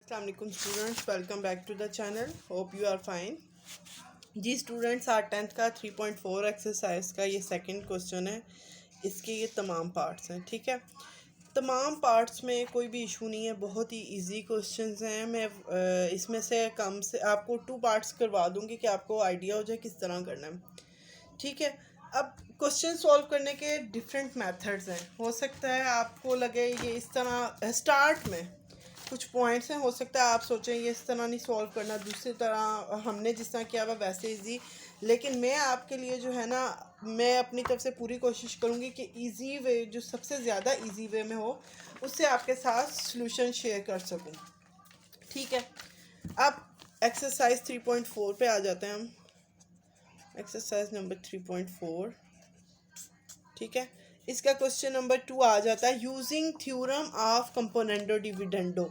Assalamualaikum students, welcome back to the channel. Hope you are fine. जी students, आज 10th का 3.4 exercise का ये सेकंड क्वेश्चन है. इसके ये तमाम पार्ट्स हैं. ठीक है, तमाम पार्ट्स में कोई भी इशू नहीं है, बहुत ही इजी क्वेश्चंस हैं. मैं इसमें से कम से आपको 2 पार्ट्स करवा दूंगी कि आपको आइडिया हो जाए किस तरह करना है. ठीक है, अब क्वेश्चन सॉल्व करने के डिफरेंट मेथड्स हैं. हो सकता है आपको लगे ये इस तरह, स्टार्ट में कुछ पॉइंट्स हैं, हो सकता है आप सोचें ये इस तरह नहीं सॉल्व करना, दूसरी तरह हमने जिस तरह किया हुआ वैसे इजी. लेकिन मैं आपके लिए जो है ना, मैं अपनी तरफ से पूरी कोशिश करूँगी कि इजी वे, जो सबसे ज़्यादा इजी वे में हो, उससे आपके साथ सॉल्यूशन शेयर कर सकूँ. ठीक है, अब एक्सरसाइज 3.4 पे आ जाते हैं हम. Exercise number 3.4. ठीक है, इसका क्वेश्चन नंबर 2 आ जाता है. Using theorem of componendo dividendo.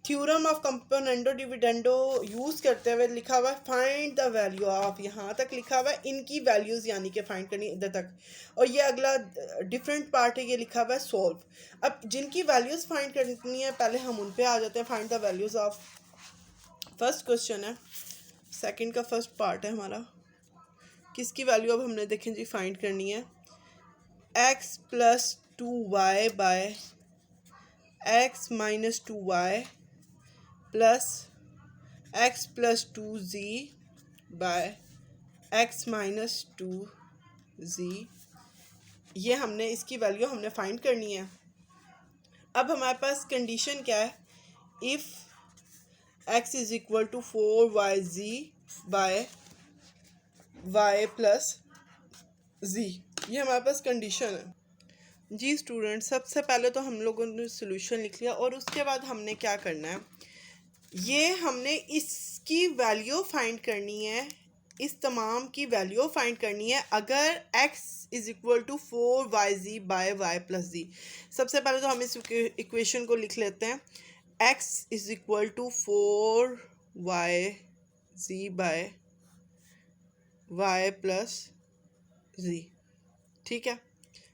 Theorem of componendo dividendo use करते हुए लिखा हुआ है फाइंड द वैल्यू ऑफ, यहाँ तक लिखा हुआ है इनकी वैल्यूज़ यानी कि फाइंड करनी इधर तक. और ये अगला डिफरेंट पार्ट है, ये लिखा हुआ है सॉल्व. अब जिनकी वैल्यूज़ फाइंड करनी है पहले हम उन पे आ जाते हैं. Find the values of, first question है, सेकंड का फर्स्ट पार्ट है हमारा. किसकी वैल्यू अब हमने देखें जी फाइंड करनी है. x plus 2y by x minus 2y plus x plus 2z by x minus 2z. ये हमने इसकी वैल्यू हमने फाइंड करनी है. अब हमारे पास कंडीशन क्या है, if x is equal to 4yz by y plus z. ये हमारे पास कंडीशन है. जी स्टूडेंट, सबसे पहले तो हम लोगों ने सोल्यूशन लिख लिया और उसके बाद हमने क्या करना है, ये हमने इसकी वैल्यू फाइंड करनी है, इस तमाम की वैल्यू फाइंड करनी है अगर x is equal to 4yz by y plus z. सबसे पहले तो हम इस इक्वेशन को लिख लेते हैं. x is equal to 4yz by y plus z. ठीक है,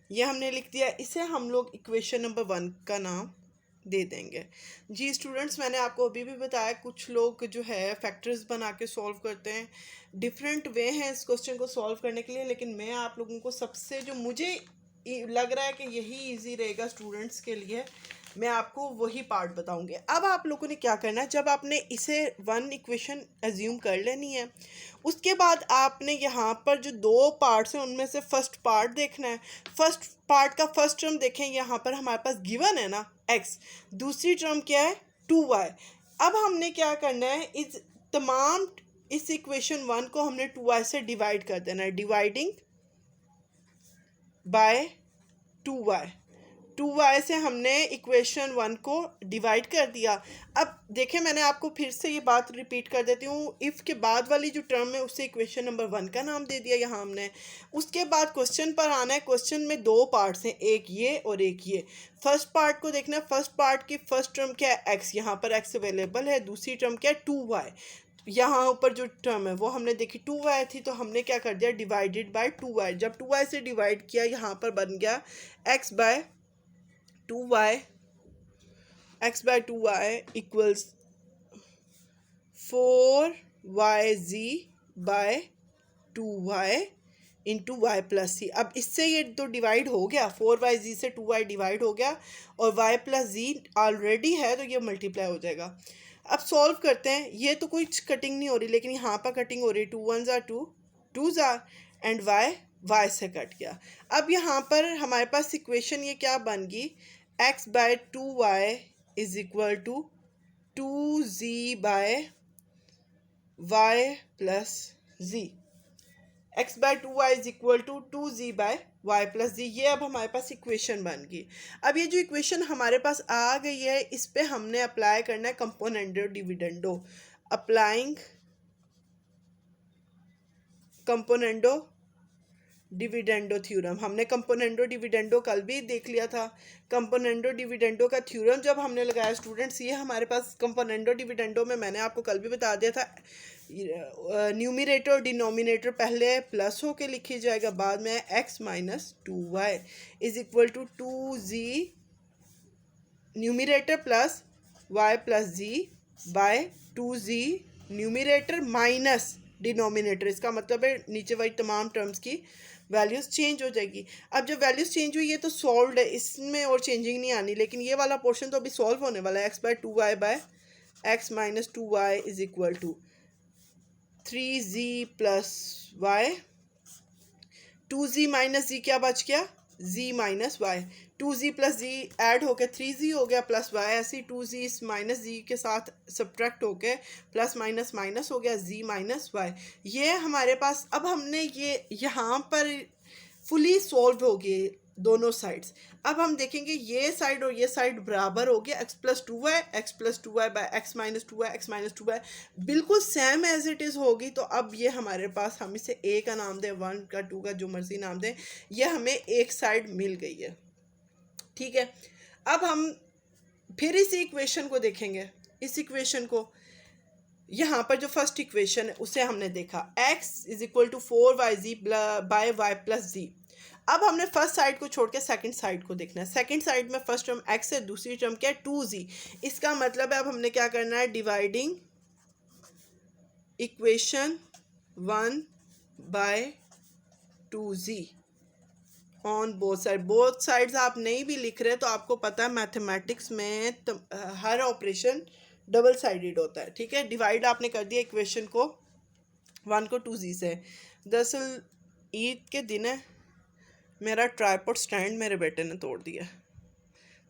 ये हमने लिख दिया. इसे हम लोग इक्वेशन नंबर 1 का नाम दे देंगे. जी स्टूडेंट्स, मैंने आपको अभी भी बताया कुछ लोग जो है फैक्टर्स बना के सॉल्व करते हैं. डिफरेंट वे हैं इस क्वेश्चन को सॉल्व करने के लिए, लेकिन मैं आप लोगों को सबसे जो मुझे लग रहा है कि यही इजी रहेगा स्टूडेंट्स के लिए, मैं आपको वही पार्ट बताऊंगी. अब आप लोगों ने क्या करना है, जब आपने इसे 1 इक्वेशन एज्यूम कर लेनी है, उसके बाद आपने यहाँ पर जो 2 पार्ट्स हैं उनमें से फर्स्ट पार्ट देखना है. फर्स्ट पार्ट का फर्स्ट टर्म देखें, यहाँ पर हमारे पास गिवन है ना x, दूसरी टर्म क्या है 2y. अब हमने क्या करना है, इस इक्वेशन 1 को हमने 2y से डिवाइड कर देना है. डिवाइडिंग बाय 2y से हमने इक्वेशन 1 को डिवाइड कर दिया. अब देखें, मैंने आपको फिर से ये बात रिपीट कर देती हूँ. इफ़ के बाद वाली जो टर्म है उसे इक्वेशन नंबर 1 का नाम दे दिया यहाँ हमने. उसके बाद क्वेश्चन पर आना है. क्वेश्चन में 2 पार्ट्स हैं, एक ये और एक ये. फर्स्ट पार्ट को देखना है. फर्स्ट पार्ट की फर्स्ट टर्म क्या है x, यहाँ पर x अवेलेबल है. दूसरी टर्म क्या है 2y. यहाँ ऊपर जो टर्म है वो हमने देखी 2y थी, तो हमने क्या कर दिया डिवाइडेड बाय 2y. जब 2y से डिवाइड किया, यहाँ पर बन गया x by 2y, x by 2y equals 4yz by 2y into y plus C. अब इससे ये तो डिवाइड हो गया, 4yz से 2y डिवाइड हो गया और y प्लस z ऑलरेडी है तो ये मल्टीप्लाई हो जाएगा. अब सॉल्व करते हैं. ये तो कोई कटिंग नहीं हो रही, लेकिन यहाँ पर कटिंग हो रही. 2 1s are 2, 2s are and y से कट गया. अब यहाँ पर हमारे पास इक्वेशन ये क्या बन गई, x by 2y is equal to 2z by y plus z. x by 2y is equal to 2z by y plus z. ये अब हमारे पास इक्वेशन बन गई. अब ये जो इक्वेशन हमारे पास आ गई है, इस पे हमने अप्लाई करना है componendo dividendo. Applying componendo dividendo theorem. हमने कंपोनेंडो डिविडेंडो कल भी देख लिया था. कंपोनेंडो डिविडेंडो का थ्योरम जब हमने लगाया स्टूडेंट्स, ये हमारे पास कंपोनेंडो डिविडेंडो में मैंने आपको कल भी बता दिया था, न्यूमरेटर और डिनोमिनेटर पहले प्लस होके लिखी जाएगा, बाद में x minus 2y is equal to 2z numerator plus Y plus Z by 2z numerator minus denominator. इसका मतलब है नीचे वाली तमाम टर्म्स की वैल्यूज़ चेंज हो जाएगी। अब जब वैल्यूज़ चेंज हुई ये तो सॉल्व है, इसमें और चेंजिंग नहीं आनी, लेकिन ये वाला पोर्शन तो अभी सॉल्व होने वाला है। X by 2y by x minus 2y is equal to 3z plus y, 2z minus z क्या बच गया, z minus y, 2z plus z add होके 3z हो गया प्लस वाई, ऐसे 2z इस माइनस जी के साथ सब्ट्रैक्ट होके प्लस माइनस माइनस हो गया z माइनस वाई। ये हमारे पास अब हमने ये यहाँ पर फुली सॉल्व हो गए दोनों साइड्स। अब हम देखेंगे ये साइड और ये साइड बराबर हो गया, X plus 2y X plus 2y by x minus 2y X minus 2y बिल्कुल सेम एज इट इज़ होगी। तो अब ये हमारे पास, हम इसे ए का नाम दें, 1 का 2 का जो मर्जी नाम दें, ये हमें एक साइड मिल गई है। ठीक है, अब हम फिर इस इक्वेशन को देखेंगे। इस इक्वेशन को यहाँ पर जो फर्स्ट इक्वेशन है उसे हमने देखा, x is equal to 4yz by y plus z. अब हमने फर्स्ट साइड को छोड़ के सेकेंड साइड को देखना है। सेकेंड साइड में फर्स्ट टर्म x है, दूसरी टर्म क्या है 2z। इसका मतलब है अब हमने क्या करना है, dividing equation 1 by 2z on both side. Both sides आप नहीं भी लिख रहे तो आपको पता है मैथमेटिक्स में तो हर ऑपरेशन डबल साइडेड होता है। ठीक है, डिवाइड आपने कर दिया इक्वेशन को 1 को 2z से। दरअसल ईद के दिन है, मेरा ट्राइपॉड स्टैंड मेरे बेटे ने तोड़ दिया,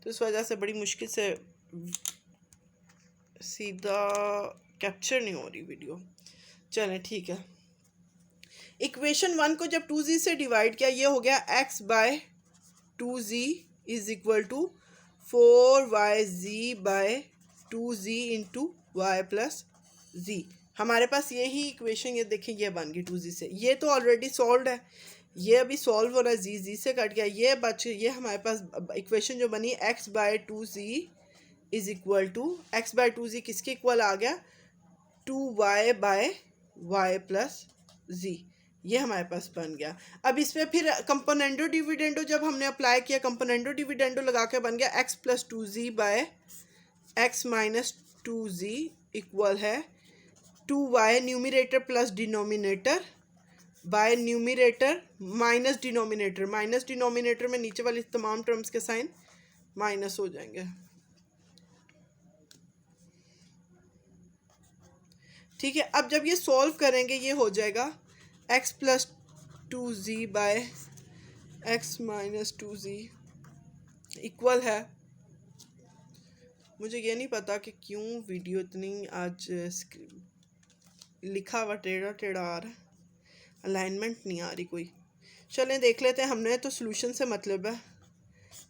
तो इस वजह से बड़ी मुश्किल से सीधा कैप्चर नहीं हो रही वीडियो। चलें ठीक है, इक्वेशन 1 को जब 2z से डिवाइड किया, ये हो गया x by 2z is equal to 4yz by 2z into y plus z. हमारे पास यही इक्वेशन, ये देखें ये बन गई 2z से। ये तो ऑलरेडी सॉल्व है, ये अभी सॉल्व हो रहा है, जी से कट गया, ये बच, ये हमारे पास इक्वेशन जो बनी x by 2z is equal to, x by 2z किसके इक्वल आ गया, 2y बाय y प्लस जी। ये हमारे पास बन गया। अब इसमें फिर कंपोनेंडो डिविडेंडो जब हमने अप्लाई किया, कंपोनेंडो डिविडेंडो लगा के बन गया x plus 2z by x minus 2z equal है 2y numerator plus denominator by numerator minus denominator. Minus denominator में नीचे वाली तमाम टर्म्स के साइन माइनस हो जाएंगे। ठीक है, अब जब ये सॉल्व करेंगे ये हो जाएगा x plus 2z by x minus 2z equal है, मुझे ये नहीं पता कि क्यों वीडियो इतनी आज लिखा हुआ टेढ़ा टेढ़ा आ रहा है, अलाइनमेंट नहीं आ रही कोई। चलें देख लेते हैं, हमने तो सोल्यूशन से मतलब है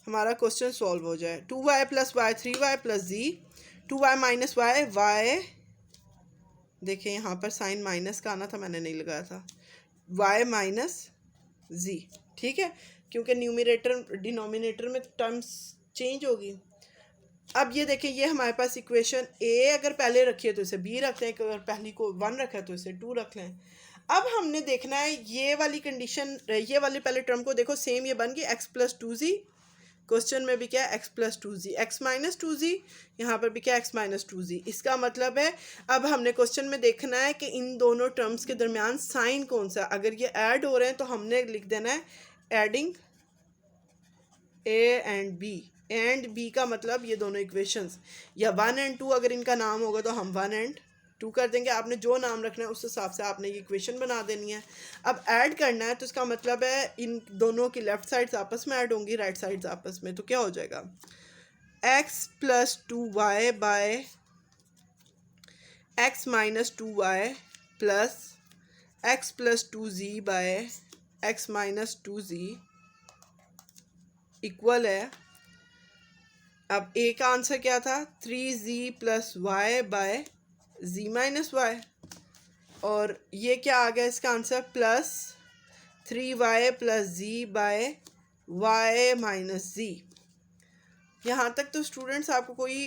हमारा क्वेश्चन सॉल्व हो जाए। 2y plus y 3y plus z, 2y minus y, y देखें यहाँ पर साइन माइनस का आना था, मैंने नहीं लगाया था, y माइनस जी। ठीक है, क्योंकि न्यूमिनेटर डिनोमिनेटर में टर्म्स चेंज होगी। अब ये देखें, ये हमारे पास इक्वेशन a अगर पहले रखिए तो इसे b रख लें, अगर पहली को 1 रखा है तो इसे 2 रख लें। अब हमने देखना है ये वाली कंडीशन, ये वाली पहले टर्म को देखो सेम ये बन गई x प्लस 2z, क्वेश्चन में भी क्या है x plus 2z, x minus 2z, यहाँ पर भी क्या x माइनस 2z। इसका मतलब है अब हमने क्वेश्चन में देखना है कि इन दोनों टर्म्स के दरमियान साइन कौन सा, अगर ये ऐड हो रहे हैं तो हमने लिख देना है adding a and b। And b का मतलब ये दोनों इक्वेशंस, या 1 एंड 2 अगर इनका नाम होगा तो हम 1 एंड 2 कर देंगे। आपने जो नाम रखना है उस हिसाब से आपने ये इक्वेशन बना देनी है। अब ऐड करना है तो इसका मतलब है इन दोनों की लेफ्ट साइड्स आपस में ऐड होंगी, राइट साइड्स आपस में, तो क्या हो जाएगा x plus 2y by x minus 2y plus x plus 2z by x minus 2z equal है। अब a का आंसर क्या था, 3z plus Y by z minus Y, और ये क्या आ गया इसका answer, plus 3y plus z by y minus z। यहाँ तक तो स्टूडेंट्स आपको कोई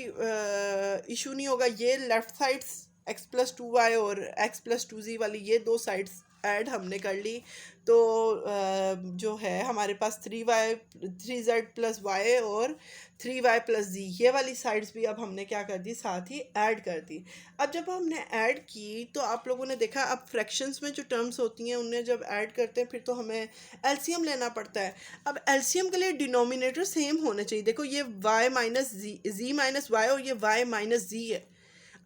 इशू नहीं होगा। ये left sides x plus 2y और x प्लस 2z वाली ये दो साइड्स ऐड हमने कर ली तो जो है हमारे पास 3z प्लस वाई और 3y प्लस z, ये वाली साइड्स भी अब हमने क्या कर दी, साथ ही ऐड कर दी। अब जब हमने ऐड की तो आप लोगों ने देखा अब फ्रैक्शंस में जो टर्म्स होती हैं उन्हें जब ऐड करते हैं फिर तो हमें एलसीएम लेना पड़ता है। अब एलसीएम के लिए डिनोमिनेटर सेम होने चाहिए। देखो ये y माइनस जी माइनस वाई और ये y माइनस जी है।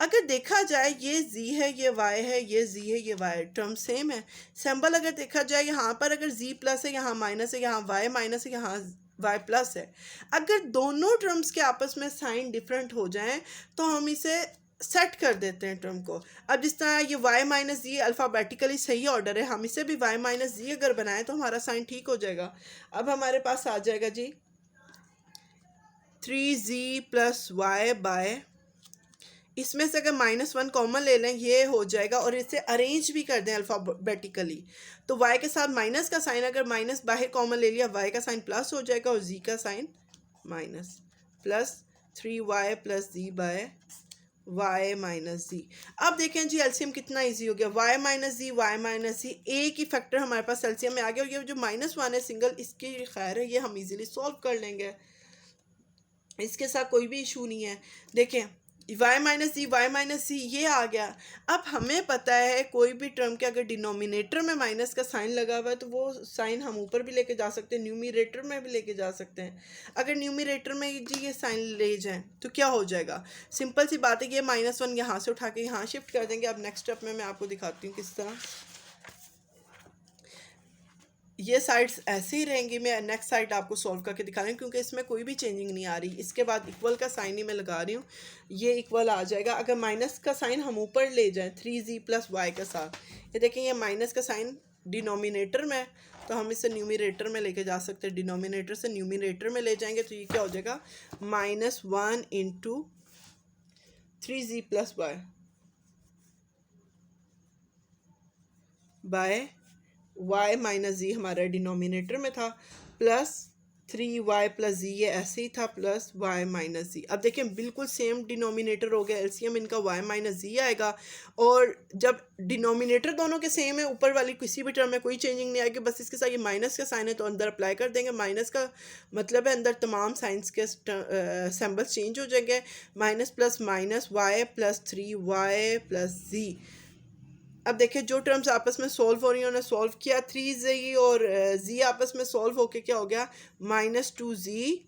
अगर देखा जाए ये z है, ये y है, ये z है, ये y, टर्म सेम है। सिंबल अगर देखा जाए यहाँ पर अगर z प्लस है, यहाँ माइनस है, यहाँ y माइनस है, यहाँ y प्लस है। अगर दोनों टर्म्स के आपस में साइन डिफरेंट हो जाएं तो हम इसे सेट कर देते हैं टर्म को। अब जिस तरह ये y माइनस जी अल्फ़ाबेटिकली सही ऑर्डर है, हम इसे भी y माइनस जी अगर बनाएं तो हमारा साइन ठीक हो जाएगा। अब हमारे पास आ जाएगा जी 3z प्लस वाई बाय, इसमें से अगर -1 कॉमन ले लें ये हो जाएगा और इसे अरेंज भी कर दें अल्फ़ाबेटिकली तो y के साथ माइनस का साइन, अगर माइनस बाहर कॉमन ले लिया y का साइन प्लस हो जाएगा और z का sign minus, plus 3y plus z by y minus z. अब देखें जी एलसीएम कितना इजी हो गया, y minus z, y minus z, एक ही फैक्टर हमारे पास एलसीएम में आ गया और ये जो -1 है सिंगल, इसकी खैर है ये हम इजीली सॉल्व कर लेंगे, इसके साथ कोई भी इशू नहीं है। देखें y minus z, y minus सी, ये आ गया। अब हमें पता है कोई भी टर्म के अगर डिनोमिनेटर में माइनस का साइन लगा हुआ है तो वो साइन हम ऊपर भी लेके जा सकते हैं, न्यूमिरेटर में भी लेके जा सकते हैं। अगर न्यूमिरेटर में जी ये साइन ले जाएं तो क्या हो जाएगा, सिंपल सी बात है कि ये -1 यहाँ से उठा के यहाँ शिफ्ट कर देंगे। अब नेक्स्ट स्टेप में मैं आपको दिखाती हूँ किस तरह। ये साइड्स ऐसे ही रहेंगी, मैं नेक्स्ट साइड आपको सॉल्व करके दिखा रही हूँ क्योंकि इसमें कोई भी चेंजिंग नहीं आ रही। इसके बाद इक्वल का साइन ही मैं लगा रही हूँ, ये इक्वल आ जाएगा। अगर माइनस का साइन हम ऊपर ले जाएं 3z प्लस वाई के साथ, ये देखें ये माइनस का साइन डिनोमिनेटर में तो हम इसे न्यूमिनेटर में लेके जा सकते हैं। डिनोमिनेटर से न्यूमिनेटर में ले जाएंगे तो ये क्या हो जाएगा, -1 into 3z plus Y by y minus z हमारा डिनोमिनेटर में था, प्लस 3y प्लस जी, ये ऐसे ही था, प्लस y माइनस जी। अब देखें बिल्कुल सेम डिनोमिनेटर हो गया, एलसीएम इनका y माइनस जी आएगा। और जब डिनोमिनेटर दोनों के सेम है, ऊपर वाली किसी भी टर्म में कोई चेंजिंग नहीं आएगी, बस इसके साथ ये माइनस का साइन है तो अंदर अप्लाई कर देंगे। माइनस का मतलब है अंदर तमाम साइंस के सिंबल्स चेंज हो जाएंगे। Minus plus minus y plus 3y plus z. अब देखिए जो टर्म्स आपस में सॉल्व हो रही हैं उन्हें सॉल्व किया, 3z और z आपस में सॉल्व होके क्या हो गया, -2z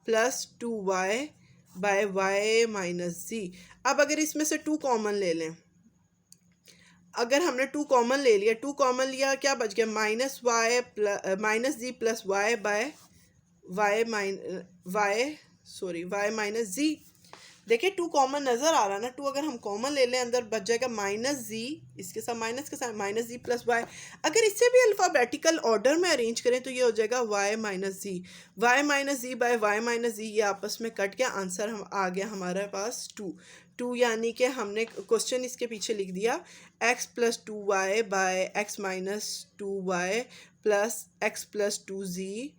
plus 2y by y minus z. अब अगर इसमें से 2 कॉमन ले लें, अगर हमने 2 कॉमन ले लिया, 2 कॉमन लिया क्या बच गया, -z plus y by y minus z. देखिए 2 कॉमन नज़र आ रहा है ना, 2 अगर हम कॉमन ले लें अंदर बच जाएगा -z, इसके साथ माइनस के साथ -z प्लस वाई। अगर इससे भी अल्फ़ाबेटिकल ऑर्डर में अरेंज करें तो ये हो जाएगा y minus z, y minus जी बाय y माइनस जी, ये आपस में कट गया, आंसर हम आ गया हमारे पास 2 यानी कि हमने क्वेश्चन इसके पीछे लिख दिया x plus 2y by x minus 2y plus x plus 2z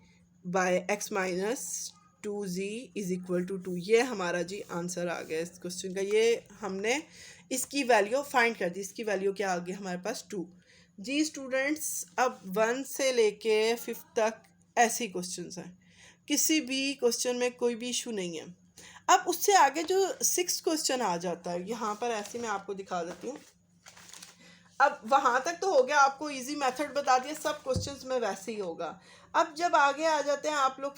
by x minus 2z is equal to 2। ये हमारा जी आंसर आ गया इस क्वेश्चन का। ये हमने इसकी वैल्यू फाइंड कर दी, इसकी वैल्यू क्या आ गई हमारे पास 2। जी स्टूडेंट्स अब 1 से लेके 5 तक ऐसे ही क्वेश्चन हैं, किसी भी क्वेश्चन में कोई भी इशू नहीं है। अब उससे आगे जो 6 क्वेश्चन आ जाता है, यहाँ पर ऐसे मैं आपको दिखा देती हूँ। अब वहाँ तक तो हो गया, आपको इजी मेथड बता दिया, सब क्वेश्चंस में वैसे ही होगा। अब जब आगे आ जाते हैं आप लोग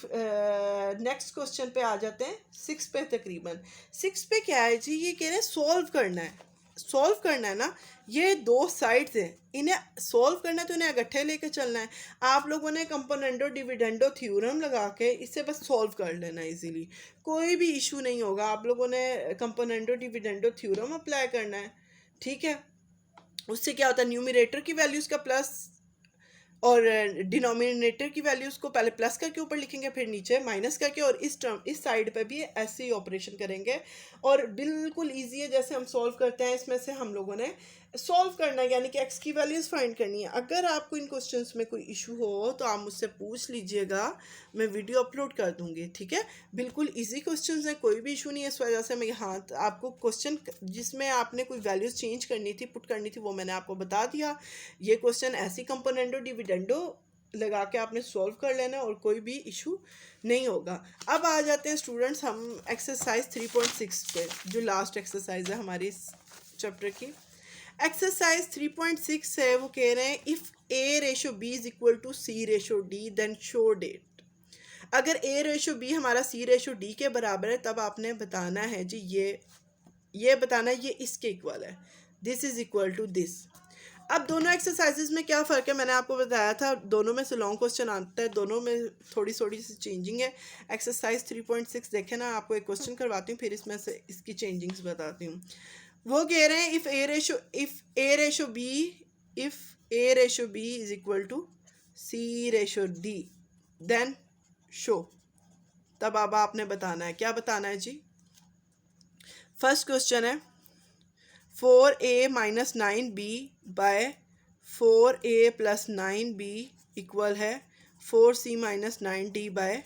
नेक्स्ट क्वेश्चन पे आ जाते हैं 6 पे। तकरीबन 6 पे क्या है जी, ये कह रहे हैं सॉल्व करना है, सॉल्व करना है ना, ये 2 साइड्स हैं, इन्हें सॉल्व करना है तो इन्हें इकट्ठे लेके चलना है। आप लोगों ने कंपोनेंडो डिविडेंडो थ्योरम लगा के इससे बस सॉल्व कर लेना है इजीली, कोई भी इशू नहीं होगा। आप लोगों ने कंपोनेंडो डिविडेंडो थ्योरम अप्लाई करना है, ठीक है। उससे क्या होता है, न्यूमिरेटर की वैल्यूज़ का प्लस और डिनोमिनेटर की वैल्यूज़ को पहले प्लस करके ऊपर लिखेंगे, फिर नीचे माइनस करके, और इस साइड पे भी ऐसे ही ऑपरेशन करेंगे। और बिल्कुल इजी है, जैसे हम सॉल्व करते हैं इसमें से हम लोगों ने सॉल्व करना है, यानी कि एक्स की वैल्यूज़ फाइंड करनी है। अगर आपको इन क्वेश्चंस में कोई इशू हो तो आप मुझसे पूछ लीजिएगा, मैं वीडियो अपलोड कर दूंगी, ठीक है। बिल्कुल इजी क्वेश्चंस हैं, कोई भी इशू नहीं है। इस वजह से मैं यहाँ आपको क्वेश्चन जिसमें आपने कोई वैल्यूज़ चेंज करनी थी, पुट करनी थी, वो मैंने आपको बता दिया। ये क्वेश्चन ऐसी कंपोनेंडो डिविडेंडो लगा के आपने सॉल्व कर लेना और कोई भी इशू नहीं होगा। अब आ जाते हैं स्टूडेंट्स हम एक्सरसाइज 3.6 पे, जो लास्ट एक्सरसाइज है हमारी इस चैप्टर की। एक्सरसाइज 3.6 है, वो कह रहे हैं if A ratio B is equal to C ratio D then show that. अगर ए रेशो बी हमारा सी रेशो डी के बराबर है, तब आपने बताना है जी ये बताना है ये इसके इक्वल है, this is equal to this. अब दोनों एक्सरसाइजेज में क्या फ़र्क है, मैंने आपको बताया था, दोनों में से लॉन्ग क्वेश्चन आता है, दोनों में थोड़ी थोड़ी सी चेंजिंग है। एक्सरसाइज 3.6 देखें ना, आपको एक क्वेश्चन करवाती हूँ, फिर इसमें से इसकी चेंजिंग्स बताती हूँ। वो कह रहे हैं if A ratio B is equal to C ratio D then show. तब अब आपने बताना है, क्या बताना है जी। फर्स्ट क्वेश्चन है 4a minus 9b by 4a plus 9b equal है 4c minus 9d bye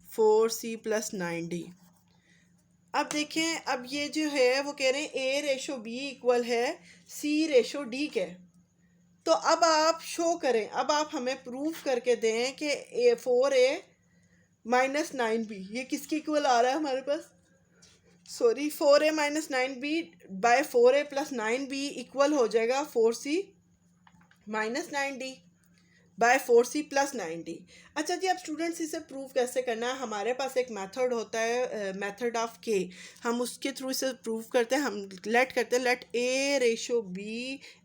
4c plus 9d। अब देखें, अब ये जो है वो कह रहे हैं a रेशो b इक्वल है c रेशो d के। तो अब आप शो करें, अब आप हमें प्रूफ करके दें कि 4a माइनस 9b ये किसके इक्वल आ रहा है हमारे पास, sorry 4a minus 9b by 4a plus 9b equal हो जाएगा 4c minus 9d bye 4c plus 9d। अच्छा जी, अब स्टूडेंट्स इसे प्रूव कैसे करना है, हमारे पास एक मेथड होता है, मेथड ऑफ के, हम उसके थ्रू इसे प्रूव करते हैं। हम लेट करते हैं let a ratio b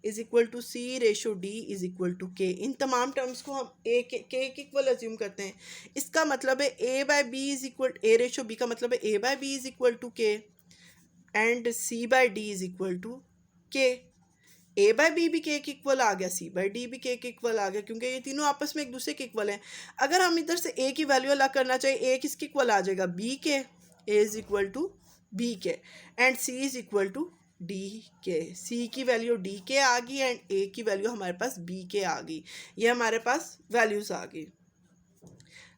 is equal to c ratio d is equal to k। इन तमाम टर्म्स को हम a के इक्वल अज्यूम करते हैं। इसका मतलब है a by b is equal, a ratio b का मतलब है a by b is equal to k and c by d is equal to k। A by B भी के इक्वल आ गया, सी बाय डी भी के इक्वल आ गया, क्योंकि ये तीनों आपस में एक दूसरे के इक्वल हैं। अगर हम इधर से ए की वैल्यू अलग करना चाहिए, ए किसके इक्वल आ जाएगा, B k, A is equal to B k and C is equal to D k. C की वैल्यू डी के आ गई एंड ए की वैल्यू हमारे पास बी के आ गई, ये हमारे पास वैल्यूज़ आ गई।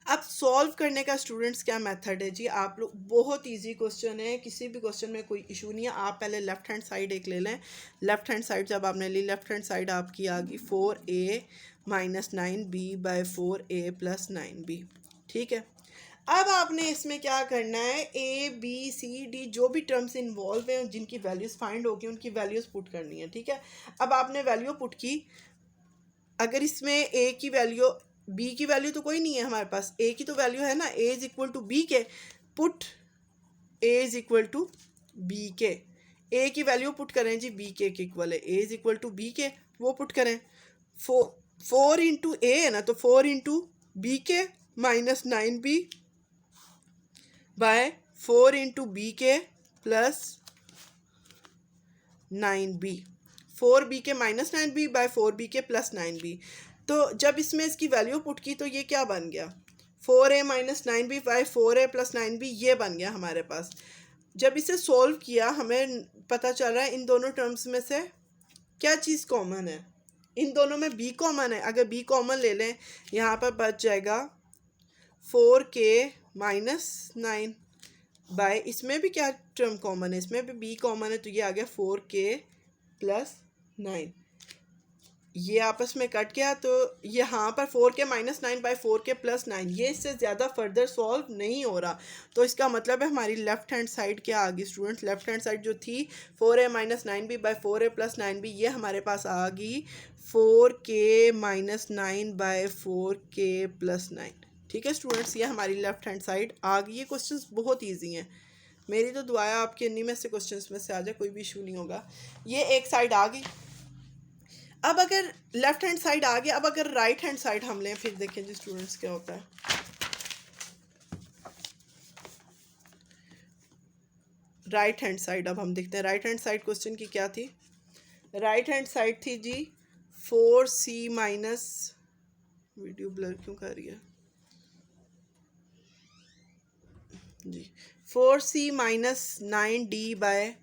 अब सॉल्व करने का स्टूडेंट्स क्या मेथड है जी, आप लोग बहुत इजी क्वेश्चन है, किसी भी क्वेश्चन में कोई इशू नहीं है। आप पहले लेफ्ट हैंड साइड एक ले लें, लेफ्ट हैंड साइड जब आपने ली, लेफ्ट हैंड साइड आपकी आ गई 4a minus 9b by 4a plus 9b, ठीक है। अब आपने इसमें क्या करना है, a b c d जो भी टर्म्स इन्वॉल्व हैं जिनकी वैल्यूज़ फाइंड होगी उनकी वैल्यूज़ पुट करनी है, ठीक है। अब आपने वैल्यू पुट की, अगर इसमें a की वैल्यू, b की वैल्यू तो कोई नहीं है हमारे पास, a की तो वैल्यू है ना, a is equal to b k, put a is equal to b k. a की वैल्यू पुट करें जी, b के इक्वल है, a is equal to b k, वो पुट करें। 4 इंटू ए है ना, तो 4 into B k minus 9b by 4 into B k plus 9b, 4b के माइनस 9b बाय 4b के प्लस 9b। तो जब इसमें इसकी वैल्यू पुट की तो ये क्या बन गया, 4a minus 9b by 4a plus 9b, ये बन गया हमारे पास। जब इसे सॉल्व किया हमें पता चल रहा है इन दोनों टर्म्स में से क्या चीज़ कॉमन है, इन दोनों में b कॉमन है। अगर b कॉमन ले लें, यहाँ पर बच जाएगा 4k माइनस 9 बाय, इसमें भी क्या टर्म कॉमन है, इसमें भी b कॉमन है, तो ये आ गया 4k प्लस 9। ये आपस में कट गया, तो यहाँ पर 4k minus 9 by 4k plus 9, ये इससे ज़्यादा फर्दर सॉल्व नहीं हो रहा। तो इसका मतलब है हमारी लेफ्ट हैंड साइड क्या आ गई स्टूडेंट्स, लेफ्ट हैंड साइड जो थी 4a minus 9b by 4a plus 9b, ये हमारे पास आ गई 4k minus 9 by 4k plus 9। ठीक है स्टूडेंट्स, ये हमारी लेफ्ट हैंड साइड आ गई। ये क्वेश्चंस बहुत ईजी हैं, मेरी तो दुआ है आपके इन्हीं में से क्वेश्चंस में से आ जाए, कोई भी इशू नहीं होगा। ये एक साइड आ गई। अब अगर लेफ्ट हैंड साइड आ गया, अब अगर राइट हैंड साइड हम लें, फिर देखें जी स्टूडेंट्स क्या होता है। राइट हैंड साइड अब हम देखते हैं राइट हैंड साइड क्वेश्चन की क्या थी। राइट हैंड साइड थी जी 4c माइनस वीडियो ब्लर क्यों कर रही है जी। 4c minus 9d bye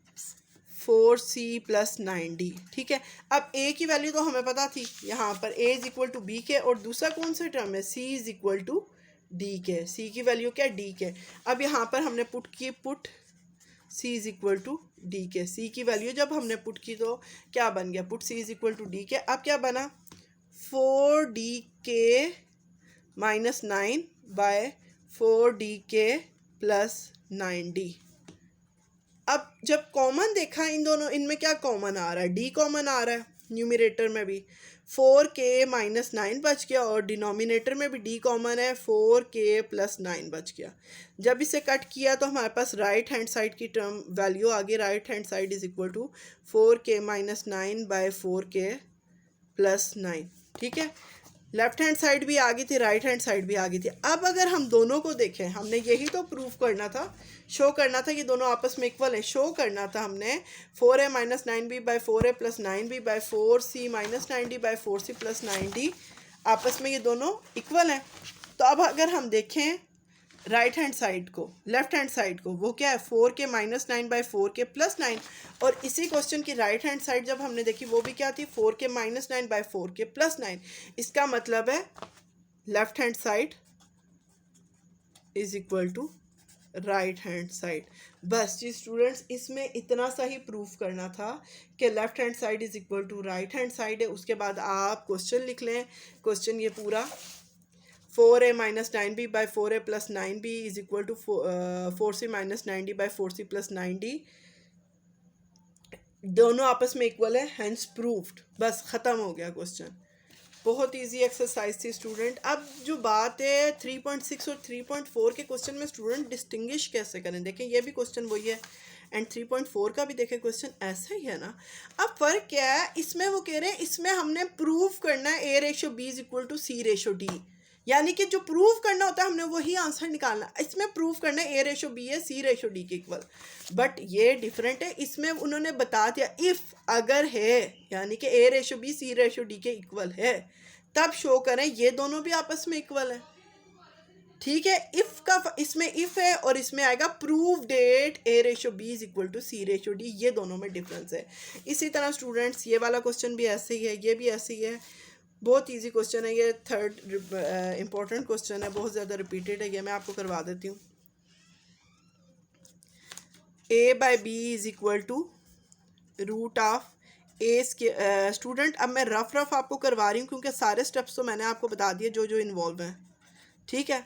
4c plus 9d, ठीक है। अब a की वैल्यू तो हमें पता थी, यहाँ पर a is equal to b k, और दूसरा कौन सा टर्म है, c is equal to d k. c की वैल्यू क्या है, d के। अब यहाँ पर हमने put c is equal to d k. c की वैल्यू जब हमने पुट की तो क्या बन गया, put c is equal to d k. अब क्या बना, 4d के माइनस 9 बाय 4d के प्लस 9d। अब जब कॉमन देखा इन दोनों, इनमें क्या कॉमन आ रहा है, d कॉमन आ रहा है न्यूमरेटर में भी, 4k माइनस 9 बच गया, और डिनोमिनेटर में भी d कॉमन है, 4k प्लस 9 बच गया। जब इसे कट किया तो हमारे पास राइट हैंड साइड की टर्म वैल्यू आ गई, right hand side is equal to 4k minus 9 by 4k plus 9, ठीक है। लेफ्ट हैंड साइड भी आ गई थी, राइट हैंड साइड भी आ गई थी। अब अगर हम दोनों को देखें, हमने यही तो प्रूफ करना था, शो करना था कि दोनों आपस में इक्वल है। शो करना था हमने 4a minus 9b by 4a plus 9b by 4c minus 9d by 4c plus 9d, आपस में ये दोनों इक्वल हैं। तो अब अगर हम देखें राइट हैंड साइड को, लेफ्ट हैंड साइड को, वो क्या है, 4k minus 9 by 4k plus 9। और इसी क्वेश्चन की राइट हैंड साइड जब हमने देखी वो भी क्या थी, 4k minus 9 by 4k plus 9। इसका मतलब है left hand side is equal to right hand side. बस जी स्टूडेंट्स, इसमें इतना सा ही प्रूफ करना था कि left hand side is equal to right hand side है। उसके बाद आप क्वेश्चन लिख लें। क्वेश्चन ये पूरा 4a minus 9b by 4a plus 9b is equal to 4c minus 9d by 4c plus 9d, दोनों आपस में इक्वल है, हैंस प्रूव्ड। बस ख़त्म हो गया क्वेश्चन। बहुत इजी एक्सरसाइज थी स्टूडेंट। अब जो बात है 3.6 और 3.4 के क्वेश्चन में स्टूडेंट डिस्टिंग्विश कैसे करें, देखें ये भी क्वेश्चन वही है, एंड 3.4 का भी देखें क्वेश्चन ऐसा ही है ना। अब फ़र्क क्या है, इसमें वो कह रहे हैं इसमें हमने प्रूव करना है a ratio b is equal to c ratio d, यानी कि जो प्रूव करना होता है हमने वही आंसर निकालना। इसमें प्रूव करना है a रेशो b है c रेशो d के इक्वल, बट ये डिफरेंट है। इसमें उन्होंने बता दिया इफ़ अगर है, यानी कि a ratio b c ratio d के इक्वल है, तब शो करें ये दोनों भी आपस में इक्वल है, ठीक है। इफ़ का इसमें इफ़ है और इसमें आएगा prove that a ratio b is equal to c ratio d, ये दोनों में डिफरेंस है। इसी तरह स्टूडेंट्स ये वाला क्वेश्चन भी ऐसे ही है, ये भी ऐसे ही है। बहुत इजी क्वेश्चन है ये, थर्ड इम्पोर्टेंट क्वेश्चन है, बहुत ज़्यादा रिपीटेड है। ये मैं आपको करवा देती हूँ। a by B is equal to root of A student अब मैं रफ आपको करवा रही हूँ क्योंकि सारे स्टेप्स तो मैंने आपको बता दिए जो जो इन्वॉल्व हैं, ठीक है।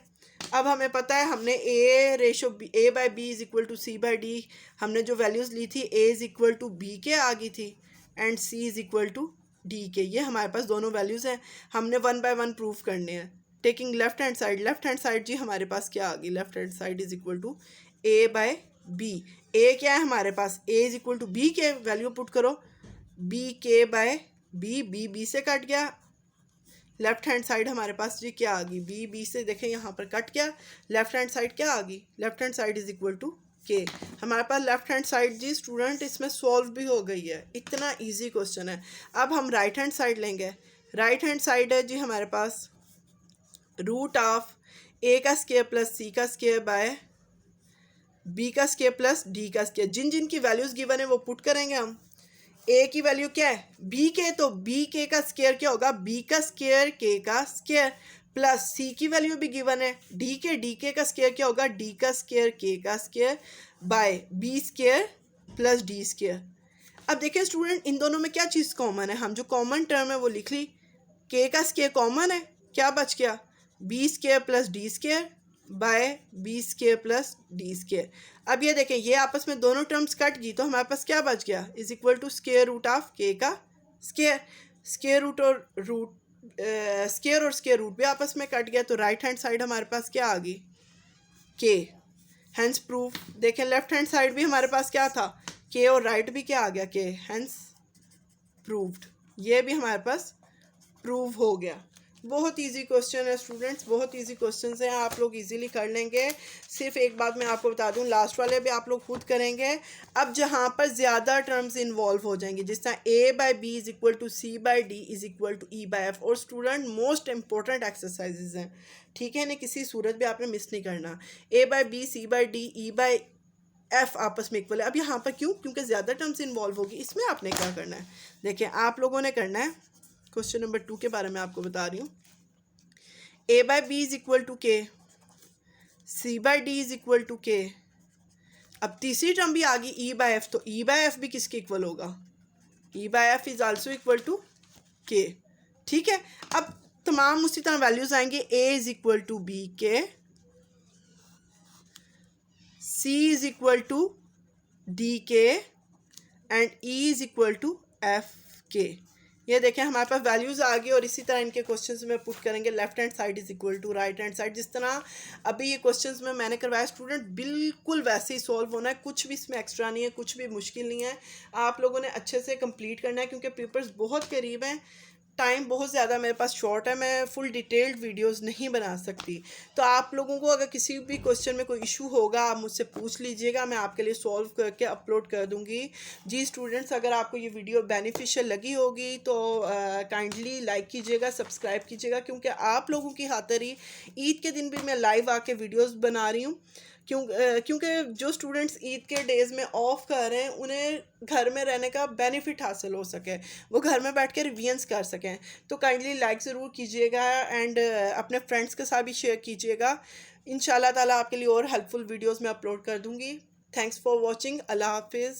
अब हमें पता है हमने a ratio B, a by B is equal to C by D, हमने जो वैल्यूज़ ली थी a is equal to B k आ गई थी and c is equal to D k. ये हमारे पास दोनों वैल्यूज़ हैं, हमने 1 बाय 1 प्रूफ करने हैं। Taking left hand side, left hand side जी हमारे पास क्या आ गई, left hand side is equal to a by B. a क्या है हमारे पास, a is equal to b k, value put करो, b के बाय b, b से कट गया। लेफ्ट हैंड साइड हमारे पास जी क्या आ गई, b से देखें यहाँ पर कट गया, लेफ्ट हैंड साइड क्या आ गई, left hand side is equal to k. हमारे पास लेफ्ट हैंड साइड जी स्टूडेंट इसमें सॉल्व भी हो गई है, इतना इजी क्वेश्चन है। अब हम राइट हैंड साइड लेंगे। राइट हैंड साइड है जी हमारे पास रूट ऑफ a का स्क्वायर प्लस c का स्क्वायर बाय b का स्क्वायर प्लस d का स्क्वायर। जिन जिन की वैल्यूज़ गिवन है वो पुट करेंगे हम। a की वैल्यू क्या है, b के, तो b के का स्क्वायर क्या होगा, b का स्क्वायर k का स्क्वायर, प्लस c की वैल्यू भी गिवन है, d के का स्क्वायर क्या होगा, d का स्क्वायर k का square by b square plus d square. अब देखिए स्टूडेंट इन दोनों में क्या चीज़ कॉमन है, हम जो कॉमन टर्म है वो लिख ली, k का स्क्वायर कॉमन है, क्या बच गया, b square plus d square by B square plus D square. अब ये देखें ये आपस में दोनों टर्म्स कट गई तो हमारे पास क्या बच गया, is equal to square root of k का स्क्वायर। स्क्वायर रूट और स्क्वायर और स्क्वायर रूट भी आपस में कट गया, तो राइट हैंड साइड हमारे पास क्या आ गई, के, हैंस प्रूफ। देखें लेफ्ट हैंड साइड भी हमारे पास क्या था, के, और राइट भी क्या आ गया, के, हैंस प्रूव्ड। ये भी हमारे पास प्रूव हो गया। बहुत इजी क्वेश्चन है स्टूडेंट्स, बहुत इजी क्वेश्चन हैं, आप लोग इजीली कर लेंगे। सिर्फ एक बात मैं आपको बता दूं, लास्ट वाले भी आप लोग खुद करेंगे। अब जहां पर ज़्यादा टर्म्स इन्वॉल्व हो जाएंगे, जिस तरह A by B is equal to C by D is equal to E by F, और स्टूडेंट मोस्ट इंपॉर्टेंट एक्सरसाइजेज हैं, ठीक है, इन्हें किसी सूरत भी आपने मिस नहीं करना। A by B, C by D, E by F आपस में इक्वल है। अब यहाँ पर क्यों? क्योंकि ज़्यादा टर्म्स इन्वॉल्व होगी। इसमें आपने क्या करना है, देखिए आप लोगों ने करना है, क्वेश्चन नंबर 2 के बारे में आपको बता रही हूँ। A by B is equal to K, C by D is equal to K. अब तीसरी टर्म भी आ गई ई बाई एफ, तो ई बाई एफ भी किसके इक्वल होगा? E by F is also equal to K, ठीक है। अब तमाम उसी तरह वैल्यूज आएंगे, A is equal to B K, C is equal to D K, and E is equal to F K. ये देखें हमारे पास वैल्यूज़ आ गई, और इसी तरह इनके क्वेश्चंस में पुट करेंगे, left hand side is equal to right hand side. जिस तरह अभी ये क्वेश्चंस में मैंने करवाया स्टूडेंट, बिल्कुल वैसे ही सॉल्व होना है, कुछ भी इसमें एक्स्ट्रा नहीं है, कुछ भी मुश्किल नहीं है। आप लोगों ने अच्छे से कंप्लीट करना है, क्योंकि पेपर्स बहुत करीब हैं, टाइम बहुत ज़्यादा मेरे पास शॉर्ट है, मैं फुल डिटेल्ड वीडियोस नहीं बना सकती। तो आप लोगों को अगर किसी भी क्वेश्चन में कोई इशू होगा, आप मुझसे पूछ लीजिएगा, मैं आपके लिए सॉल्व करके अपलोड कर दूंगी। जी स्टूडेंट्स, अगर आपको ये वीडियो बेनिफिशियल लगी होगी तो काइंडली लाइक कीजिएगा, सब्सक्राइब कीजिएगा, क्योंकि आप लोगों की खातिर ही ईद के दिन भी मैं लाइव आके वीडियोज़ बना रही हूँ। क्योंकि जो स्टूडेंट्स ईद के डेज़ में ऑफ कर रहे हैं, उन्हें घर में रहने का बेनिफिट हासिल हो सके, वो घर में बैठ के रिवीजन्स कर सकें। तो काइंडली लाइक ज़रूर कीजिएगा, एंड अपने फ्रेंड्स के साथ भी शेयर कीजिएगा। इंशाल्लाह ताला आपके लिए और हेल्पफुल वीडियोस मैं अपलोड कर दूँगी। Thanks for watching. अल्लाह हाफिज़।